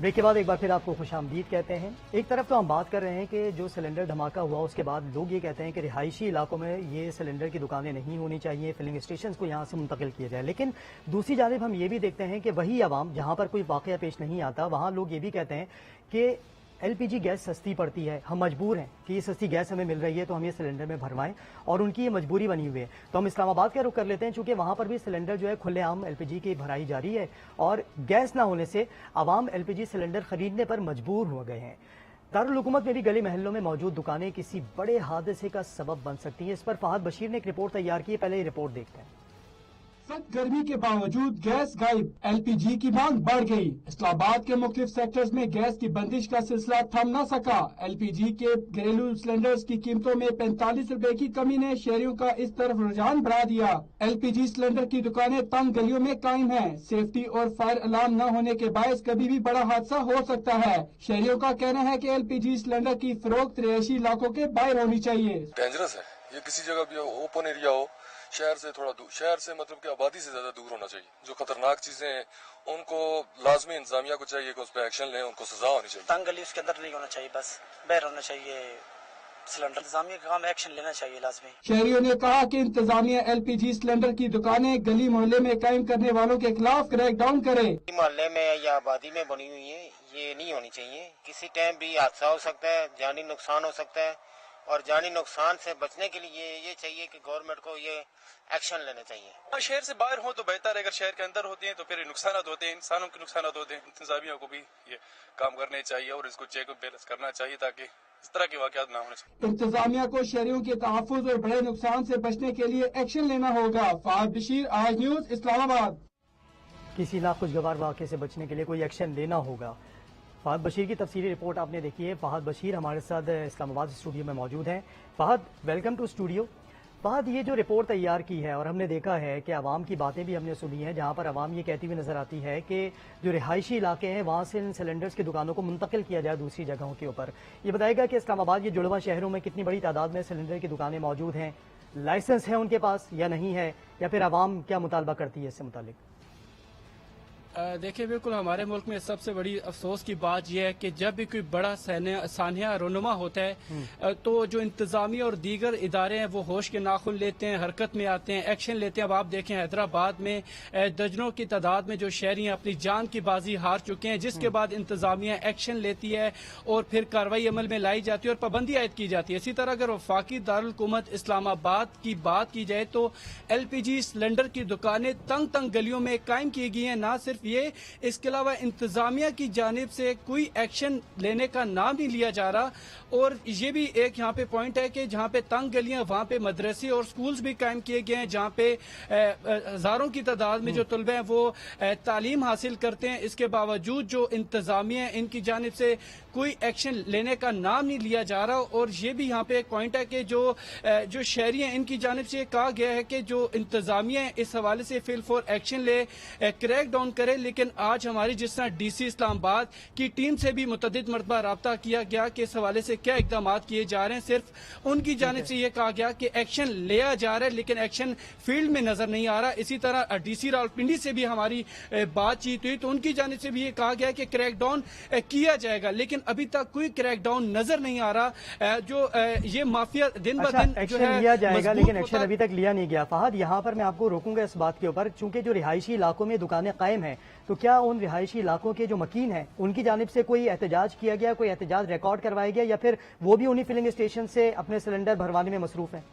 Break के बाद एक बार फिर आपको खुशामदीद कहते हैं। एक तरफ तो हम बात कर रहे हैं कि जो सिलेंडर धमाका हुआ उसके बाद लोग ये कहते हैं कि रिहायशी इलाकों में ये सिलेंडर की दुकानें नहीं होनी चाहिए, फिलिंग स्टेशन को यहाँ से मुंतकिल किया जाए। लेकिन दूसरी जानिब हम ये भी देखते हैं कि वही आवाम जहाँ पर कोई वाक़या पेश नहीं आता वहाँ लोग ये भी कहते हैं कि एलपीजी गैस सस्ती पड़ती है, हम मजबूर हैं कि ये सस्ती गैस हमें मिल रही है तो हम ये सिलेंडर में भरवाएं, और उनकी ये मजबूरी बनी हुई है। तो हम इस्लामाबाद का रुख कर लेते हैं, चूंकि वहां पर भी सिलेंडर जो है खुलेआम एलपीजी की भराई जारी है और गैस ना होने से आवाम एलपीजी सिलेंडर खरीदने पर मजबूर हो गए हैं। दारुल हुकूमत में भी गली महलों में मौजूद दुकानें किसी बड़े हादसे का सबब बन सकती हैं। इस पर फहद बशीर ने एक रिपोर्ट तैयार की है, पहले ये रिपोर्ट देखते हैं। सख्त गर्मी के बावजूद गैस गायब, एलपीजी की मांग बढ़ गई। इस्लामाबाद के मुख्तलिफ सेक्टर्स में गैस की बंदिश का सिलसिला थम न सका। एलपीजी के घरेलू सिलेंडर्स की कीमतों में 45 रुपए की कमी ने शहरियों का इस तरफ रुझान बढ़ा दिया। एलपीजी सिलेंडर की दुकानें तंग गलियों में कायम हैं। सेफ्टी और फायर अलार्म न होने के बायस कभी भी बड़ा हादसा हो सकता है। शहरियों का कहना है कि एलपीजी सिलेंडर की फरोख्त रिहायशी इलाकों के बाहर होनी चाहिए। डेंजरस है ये, किसी जगह भी ओपन एरिया हो, शहर से थोड़ा दूर, शहर से मतलब कि आबादी से ज्यादा दूर होना चाहिए। जो खतरनाक चीजें हैं उनको लाजमी इंतजामिया को चाहिए कि उस पर एक्शन लें, उनको सजा होनी चाहिए। तंग गली उसके अंदर नहीं होना चाहिए, बस बाहर होना चाहिए सिलेंडर। इंतजामिया का काम एक्शन लेना चाहिए लाजमी। शहरियों ने कहा कि इंतजामिया एलपीजी सिलेंडर की दुकानें गली मोहल्ले में कायम करने वालों के खिलाफ क्रैक डाउन करे। मोहल्ले में या आबादी में बनी हुई है, ये नहीं होनी चाहिए। किसी टाइम भी हादसा हो सकता है, जानी नुकसान हो सकता है, और जानी नुकसान से बचने के लिए ये चाहिए कि गवर्नमेंट को ये एक्शन लेना चाहिए। शहर से बाहर हो तो बेहतर है, अगर शहर के अंदर होते हैं तो फिर नुकसान होते हैं, इंसानों के नुकसान होते हैं। इंतजामिया को भी ये काम करने चाहिए और इसको चेक बैलेंस करना चाहिए ताकि इस तरह के वाकयात ना होने चाहिए। इंतजामिया को शहरियों के तहफ्फुज और बड़े नुकसान से बचने के लिए एक्शन लेना होगा। फहद बशीर, आज न्यूज, इस्लामाबाद। किसी नाखुशगवार वाक़े से बचने के लिए कोई एक्शन लेना होगा। फहद बशीर की तफसीली रिपोर्ट आपने देखी है। फहद बशीर हमारे साथ इस्लामाबाद स्टूडियो में मौजूद हैं। Fahad, welcome to studio. Fahad, ये जो रिपोर्ट तैयार की है और हमने देखा है कि आवाम की बातें भी हमने सुनी हैं, जहां पर आवाम ये कहती हुई नजर आती है कि जो रिहायशी इलाके हैं वहां से इन सिलेंडर्स की दुकानों को मुंतकिल किया जाए दूसरी जगहों के ऊपर। ये बताएगा कि इस्लामाबाद ये जुड़वा शहरों में कितनी बड़ी तादाद में सिलेंडर की दुकानें मौजूद हैं, लाइसेंस है उनके पास या नहीं है, या फिर आवाम क्या मुतालबा करती है इससे मुतालिक? देखिए, बिल्कुल हमारे मुल्क में सबसे बड़ी अफसोस की बात यह है कि जब भी कोई बड़ा सानिया रोनुमा होता है तो जो इंतजामी और दीगर इदारे हैं वो होश के नाखुन लेते हैं, हरकत में आते हैं, एक्शन लेते हैं। अब आप देखें हैदराबाद में दर्जनों की तादाद में जो शहरी अपनी जान की बाजी हार चुके हैं, जिसके बाद इंतजामिया एक्शन लेती है और फिर कार्रवाई अमल में लाई जाती है और पाबंदी आयद की जाती है। इसी तरह अगर वफाकी दारुल हुकूमत इस्लामाबाद की बात की जाए तो एलपीजी सिलेंडर की दुकानें तंग तंग गलियों में कायम की गई हैं। ना सिर्फ ये, इसके अलावा इंतजामिया की जानिब से कोई एक्शन लेने का नाम नहीं लिया जा रहा। और ये भी एक यहाँ पे पॉइंट है कि जहाँ पे तंग गलियां वहाँ पे मदरसे और स्कूल्स भी कायम किए गए हैं, जहाँ पे हजारों की तादाद में जो तलबे हैं वो तालीम हासिल करते हैं। इसके बावजूद जो इंतजामिया है इनकी जानिब से कोई एक्शन लेने का नाम नहीं लिया जा रहा। और ये भी यहाँ पे एक पॉइंट है कि जो शहरी हैं इनकी जानिब से कहा गया है कि जो इंतजामिया है इस हवाले से फिल फॉर एक्शन ले, क्रैक डाउन करे। लेकिन आज हमारी जिस तरह डीसी इस्लामाबाद की टीम से भी मुतअद्दिद मरतबा राब्ता किया गया कि इस हवाले से क्या इकदाम किए जा रहे हैं, सिर्फ उनकी जानिब से ये कहा गया कि एक्शन लिया जा रहा है लेकिन एक्शन फील्ड में नजर नहीं आ रहा। इसी तरह डीसी रावलपिंडी से भी हमारी बातचीत हुई तो उनकी जानिब से भी ये कहा गया कि क्रैक डाउन किया जाएगा, लेकिन अभी तक कोई क्रैक डाउन नजर नहीं आ रहा। जो ये माफिया दिन ब दिन एक्शन लिया जाएगा लेकिन एक्शन अभी तक लिया नहीं गया। फहद, यहाँ पर मैं आपको रोकूंगा इस बात के ऊपर, चूंकि जो रिहायशी इलाकों में दुकानें कायम हैं तो क्या उन रिहायशी इलाकों के जो मकीन हैं उनकी जानिब से कोई एहतजाज किया गया, कोई एहतजाज रिकॉर्ड करवाया गया, या फिर वो भी उन्हीं फिलिंग स्टेशन से अपने सिलेंडर भरवाने में मसरूफ हैं?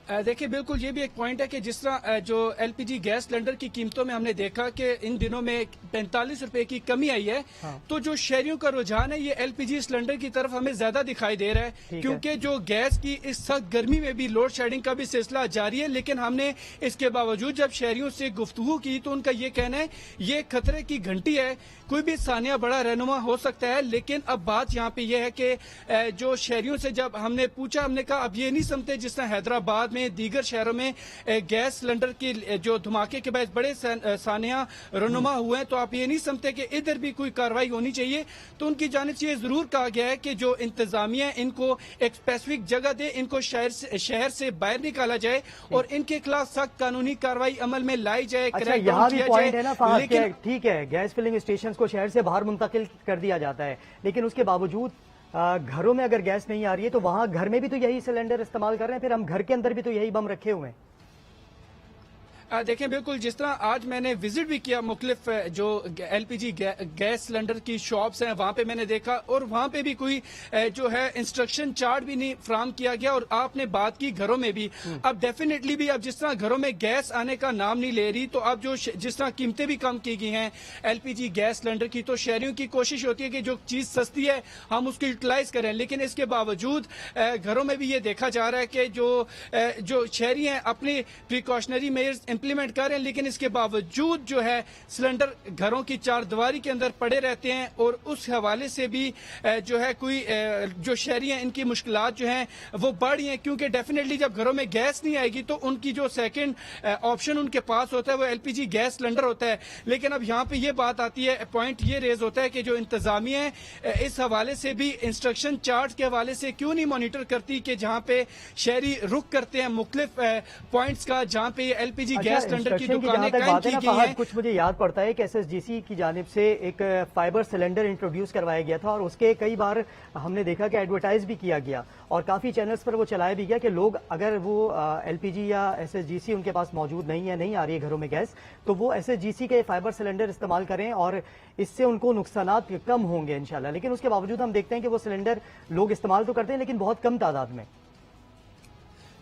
देखिए, बिल्कुल ये भी एक पॉइंट है कि जिस तरह जो एलपीजी गैस सिलेंडर की कीमतों में हमने देखा कि इन दिनों में 45 रुपए की कमी आई है। तो जो शहरियों का रुझान है ये एलपीजी सिलेंडर की तरफ हमें ज्यादा दिखाई दे रहा है, क्योंकि जो गैस की इस सख्त गर्मी में भी लोड शेडिंग का भी सिलसिला जारी है। लेकिन हमने इसके बावजूद जब शहरियों से गुफ्तगू की तो उनका ये कहना है ये खतरे की घंटी है, कोई भी सानिया बड़ा रहनुमा हो सकता है। लेकिन अब बात यहाँ पे ये है कि जो शहरियों से जब हमने पूछा, हमने कहा अब ये नहीं समझते जिस तरह हैदराबाद میں دیگر شہروں میں گیس سلنڈر کی جو دھماکے کے باعث بڑے سانحہ رونما ہوئے ہیں، تو آپ یہ نہیں سمجھتے کہ ادھر بھی کوئی کارروائی ہونی چاہیے؟ تو ان کی جانب سے یہ ضرور کہا گیا ہے کہ جو انتظامیہ ان کو ایک اسپیسیفک جگہ دے، ان کو شہر سے باہر نکالا جائے اور ان کے خلاف سخت قانونی کارروائی عمل میں لائی جائے، اچھا کریک ڈاؤن یہاں بھی کیا پوائنٹ ہے جائے۔ نا فہد، لیکن ٹھیک ہے گیس فلنگ اسٹیشنز کو شہر سے باہر منتقل کر دیا جاتا ہے، لیکن اس کے باوجود گھروں میں اگر گیس نہیں آ رہی ہے تو وہاں گھر میں بھی تو یہی سلنڈر استعمال کر رہے ہیں، پھر ہم گھر کے اندر بھی تو یہی بم رکھے ہوئے ہیں۔ دیکھیں بالکل جس طرح آج میں نے وزٹ بھی کیا مختلف جو L P G gas cylinder کی شاپس ہیں، وہاں پہ میں نے دیکھا اور وہاں پہ بھی کوئی جو ہے انسٹرکشن چارٹ بھی نہیں فراہم کیا گیا، اور آپ نے بات کی گھروں میں بھی، اب ڈیفینیٹلی بھی اب جس طرح گھروں میں گیس آنے کا نام نہیں لے رہی، تو اب جو جس طرح قیمتیں بھی کم کی گئی ہیں L P G gas cylinder کی، تو شہریوں کی کوشش ہوتی ہے کہ جو چیز سستی ہے ہم اس کو یوٹیلائز کریں، لیکن اس کے باوجود گھروں میں بھی یہ دیکھا جا رہا ہے کہ جو شہری ہیں اپنی پریکاشنری میئرز امپلیمنٹ کر رہے ہیں، لیکن اس کے باوجود جو ہے سلنڈر گھروں کی چار دیواری کے اندر پڑے رہتے ہیں، اور اس حوالے سے بھی جو ہے کوئی جو شہری ہیں ان کی مشکلات جو ہیں وہ بڑھ رہی ہیں، کیونکہ ڈیفینیٹلی جب گھروں میں گیس نہیں آئے گی تو ان کی جو سیکنڈ آپشن ان کے پاس ہوتا ہے وہ L P G gas cylinder ہوتا ہے۔ لیکن اب یہاں پہ یہ بات آتی ہے، پوائنٹ یہ ریز ہوتا ہے کہ جو انتظامیہ ہے اس حوالے سے بھی انسٹرکشن چارٹ کے حوالے سے کیوں نہیں مانیٹر کرتی کہ جہاں پہ شہری رک کرتے ہیں مختلف پوائنٹس کا، جہاں پہ یہ L P G gas cylinder کی دکانیں قائم کی گئی ہیں۔ کچھ مجھے یاد پڑتا ہے کہ ایس ایس جی سی کی جانب سے ایک فائبر سلنڈر انٹروڈیوس کروایا گیا تھا، اور اس کے کئی بار ہم نے دیکھا کہ ایڈورٹائز بھی کیا گیا اور کافی چینلز پر وہ چلایا بھی گیا کہ لوگ اگر وہ ایل پی جی یا ایس ایس جی سی ان کے پاس موجود نہیں ہے، نہیں آ رہی ہے گھروں میں گیس، تو وہ ایس ایس جی سی کے فائبر سلنڈر استعمال کریں اور اس سے ان کو نقصانات کم ہوں گے انشاءاللہ۔ لیکن اس کے باوجود ہم دیکھتے ہیں کہ وہ سلنڈر لوگ استعمال تو کرتے ہیں لیکن بہت کم تعداد میں۔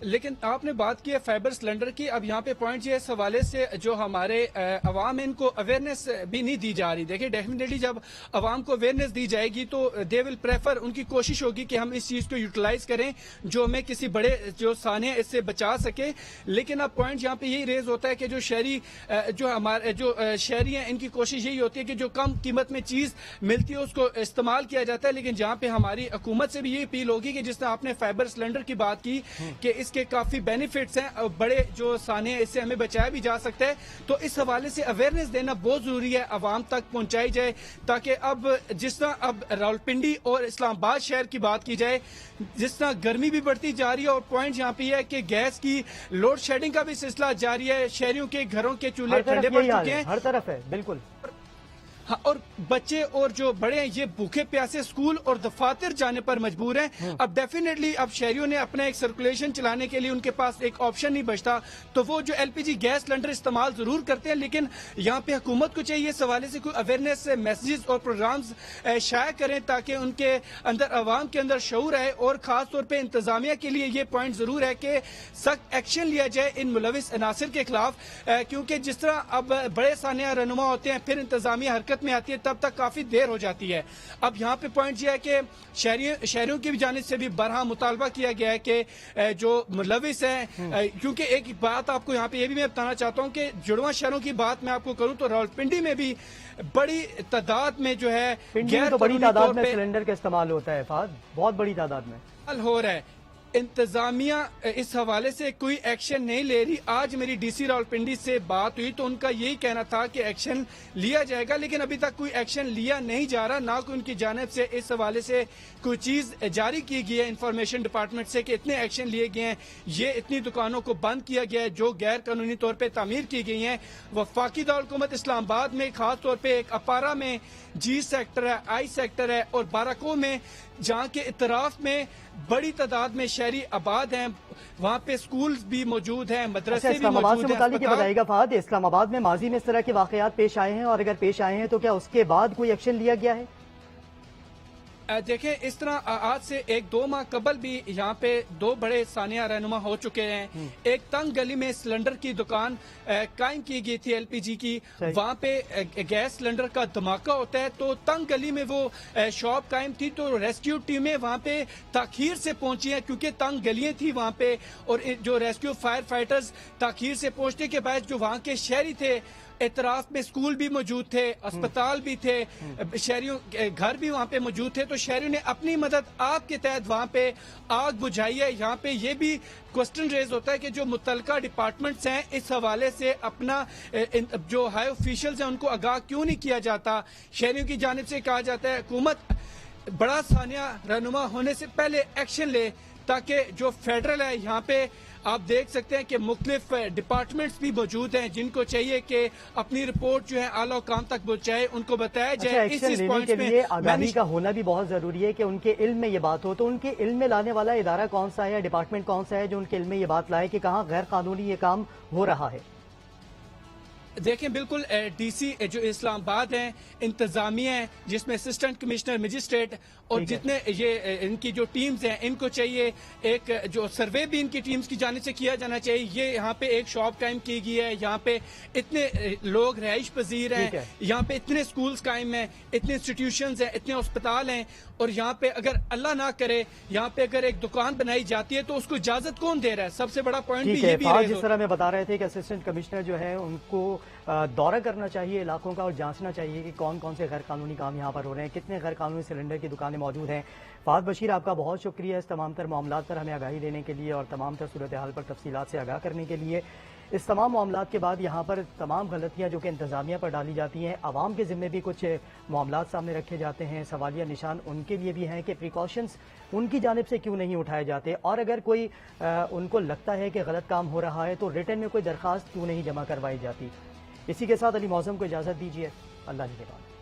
لیکن آپ نے بات کی ہے فائبر سلنڈر کی، اب یہاں پہ پوائنٹ یہ اس حوالے سے جو ہمارے عوام ان کو اویئرنیس بھی نہیں دی جا رہی۔ دیکھیں ڈیفینیٹلی جب عوام کو اویئرنیس دی جائے گی تو دے ول پریفر، ان کی کوشش ہوگی کہ ہم اس چیز کو یوٹیلائز کریں جو ہمیں کسی بڑے جو سانحے اس سے بچا سکے۔ لیکن اب پوائنٹ یہاں پہ یہی ریز ہوتا ہے کہ جو شہری جو شہری ہیں ان کی کوشش یہی ہوتی ہے کہ جو کم قیمت میں چیز ملتی ہے اس کو استعمال کیا جاتا ہے، لیکن جہاں پہ ہماری حکومت سے بھی یہ اپیل ہوگی کہ جس طرح آپ نے فائبر سلنڈر کی بات کی کہ اس کے کافی بینیفٹس ہیں، بڑے جو سانحے اس سے ہمیں بچایا بھی جا سکتا ہے، تو اس حوالے سے اویئرنیس دینا بہت ضروری ہے، عوام تک پہنچائی جائے، تاکہ اب جس طرح اب راولپنڈی اور اسلام آباد شہر کی بات کی جائے، جس طرح گرمی بھی بڑھتی جا رہی ہے، اور پوائنٹ یہاں پہ یہ ہے کہ گیس کی لوڈ شیڈنگ کا بھی سلسلہ جاری ہے، شہریوں کے گھروں کے چولہے ٹھنڈے پڑ چکے ہیں، ہر طرف ہے بالکل، ہاں، اور بچے اور جو بڑے ہیں یہ بھوکے پیاسے اسکول اور دفاتر جانے پر مجبور ہیں۔ اب ڈیفینیٹلی اب شہریوں نے اپنا ایک سرکولیشن چلانے کے لیے ان کے پاس ایک آپشن نہیں بچتا، تو وہ جو L P G gas cylinder استعمال ضرور کرتے ہیں، لیکن یہاں پہ حکومت کو چاہیے اس حوالے سے کوئی اویئرنیس میسیجز اور پروگرامز شائع کریں تاکہ ان کے اندر عوام کے اندر شعور ہے، اور خاص طور پہ انتظامیہ کے لیے یہ پوائنٹ ضرور ہے کہ سخت ایکشن لیا جائے ان ملوث عناصر کے خلاف، کیونکہ جس طرح اب بڑے سانحہ رہنما ہوتے ہیں پھر انتظامیہ حرکت میں آتی ہے تب تک کافی دیر ہو جاتی ہے۔ اب یہاں پہ پوائنٹ یہ ہے کہ شہریوں کی جانب سے بھی برہم مطالبہ کیا گیا ہے کہ جو ملوث ہیں، کیونکہ ایک بات آپ کو یہاں پہ یہ بھی میں بتانا چاہتا ہوں کہ جڑواں شہروں کی بات میں آپ کو کروں تو راولپنڈی میں بھی بڑی تعداد میں جو ہے بڑی تعداد میں سلنڈر کا استعمال ہوتا ہے فہد، بہت بڑی تعداد میں ہو رہا ہے۔ انتظامیہ اس حوالے سے کوئی ایکشن نہیں لے رہی۔ آج میری ڈی سی راولپنڈی سے بات ہوئی تو ان کا یہی کہنا تھا کہ ایکشن لیا جائے گا، لیکن ابھی تک کوئی ایکشن لیا نہیں جا رہا، نہ کوئی ان کی جانب سے اس حوالے سے کوئی چیز جاری کی گئی ہے انفارمیشن ڈپارٹمنٹ سے کہ اتنے ایکشن لیے گئے ہیں، یہ اتنی دکانوں کو بند کیا گیا ہے جو غیر قانونی طور پہ تعمیر کی گئی ہیں۔ وفاقی دارالحکومت اسلام آباد میں خاص طور پہ ایک اپارا میں جی سیکٹر ہے، آئی سیکٹر ہے، اور بارہکو میں جہاں کے اطراف میں بڑی تعداد میں شہری آباد ہیں، وہاں پہ سکولز بھی موجود ہیں، مدرسے بھی اسلام آباد موجود سے ہیں۔ متعلق یہ بتائیے گا فہد، اسلام آباد میں ماضی میں اس طرح کے واقعات پیش آئے ہیں، اور اگر پیش آئے ہیں تو کیا اس کے بعد کوئی ایکشن لیا گیا ہے؟ دیکھیں اس طرح آج سے ایک دو ماہ قبل بھی یہاں پہ دو بڑے سانحہ رہنما ہو چکے ہیں۔ ایک تنگ گلی میں سلنڈر کی دکان قائم کی گئی تھی ایل پی جی کی، وہاں پہ گیس سلنڈر کا دھماکہ ہوتا ہے تو تنگ گلی میں وہ شاپ قائم تھی، تو ریسکیو ٹیمیں وہاں پہ تاخیر سے پہنچی ہیں کیونکہ تنگ گلیاں تھی وہاں پہ، اور جو ریسکیو فائر فائٹرز تاخیر سے پہنچنے کے بعد جو وہاں کے شہری تھے، اطراف میں سکول بھی موجود تھے، اسپتال بھی تھے، شہریوں گھر بھی وہاں پہ موجود تھے، تو तो शहरियों ने अपनी मदद आग के तहत वहाँ पे आग बुझाई है। यहाँ पे ये भी क्वेश्चन रेज होता है कि जो मुतलका डिपार्टमेंट्स हैं इस हवाले से अपना जो हाई ऑफिशियल्स हैं उनको आगाह क्यों नहीं किया जाता। शहरियों की जानिब से कहा जाता है हुकूमत बड़ा सानिया रहनुमा होने से पहले एक्शन ले, ताकि जो फेडरल है यहाँ पे आप देख सकते हैं कि मुख्तलिफ डिपार्टमेंट्स भी मौजूद हैं जिनको चाहिए कि अपनी रिपोर्ट जो है आला हुकाम तक पहुंचाए, उनको बताया जाए। एक्शन लेने के लिए आगाही का होना भी बहुत जरूरी है कि उनके इल्म में ये बात हो। तो उनके इल्म में लाने वाला इदारा कौन सा है, डिपार्टमेंट कौन सा है जो उनके इल्म में ये बात लाए कि कहाँ गैर कानूनी ये काम हो रहा है? देखें बिल्कुल डीसी जो इस्लामाबाद हैं, इंतजामिया है जिसमें असिस्टेंट कमिश्नर मजिस्ट्रेट और जितने ये इनकी जो टीम्स हैं इनको चाहिए एक जो सर्वे भी इनकी टीम्स की जाने से किया जाना चाहिए। ये यहाँ पे एक शॉप कायम की गई है, यहाँ पे इतने लोग रहाइश पजीर हैं, यहाँ पे इतने स्कूल्स कायम हैं, इतने इंस्टीट्यूशंस हैं, इतने अस्पताल हैं, और यहाँ पे अगर अल्लाह ना करे यहाँ पे अगर एक दुकान बनाई जाती है तो उसको इजाजत कौन दे रहा है? सबसे बड़ा पॉइंट भी ये भी है। जिस तरह में बता रहे थे कि असिस्टेंट कमिश्नर जो है उनको दौरा करना चाहिए इलाकों का और जांचना चाहिए कि कौन कौन से गैर कानूनी काम यहाँ पर हो रहे हैं, कितने गैर कानूनी सिलेंडर की दुकानें मौजूद हैं। फहद बशीर, आपका बहुत शुक्रिया इस तमाम तर मामलात पर हमें आगाही देने के लिए और तमाम तर सूरत हाल पर तफसीलात से आगाह करने के लिए। इस तमाम मामलात के बाद यहाँ पर तमाम गलतियाँ जो कि इंतजामिया पर डाली जाती हैं, आवाम के ज़िम्मे भी कुछ मामलात सामने रखे जाते हैं, सवालिया निशान उनके लिए भी हैं कि प्रिकॉशंस उनकी जानिब से क्यों नहीं उठाए जाते, और अगर कोई उनको लगता है कि गलत काम हो रहा है तो रिटर्न में कोई दरख्वास्त क्यों नहीं जमा करवाई जाती। इसी के साथ अली मौसम को इजाज़त दीजिए। अल्लाह के बाद।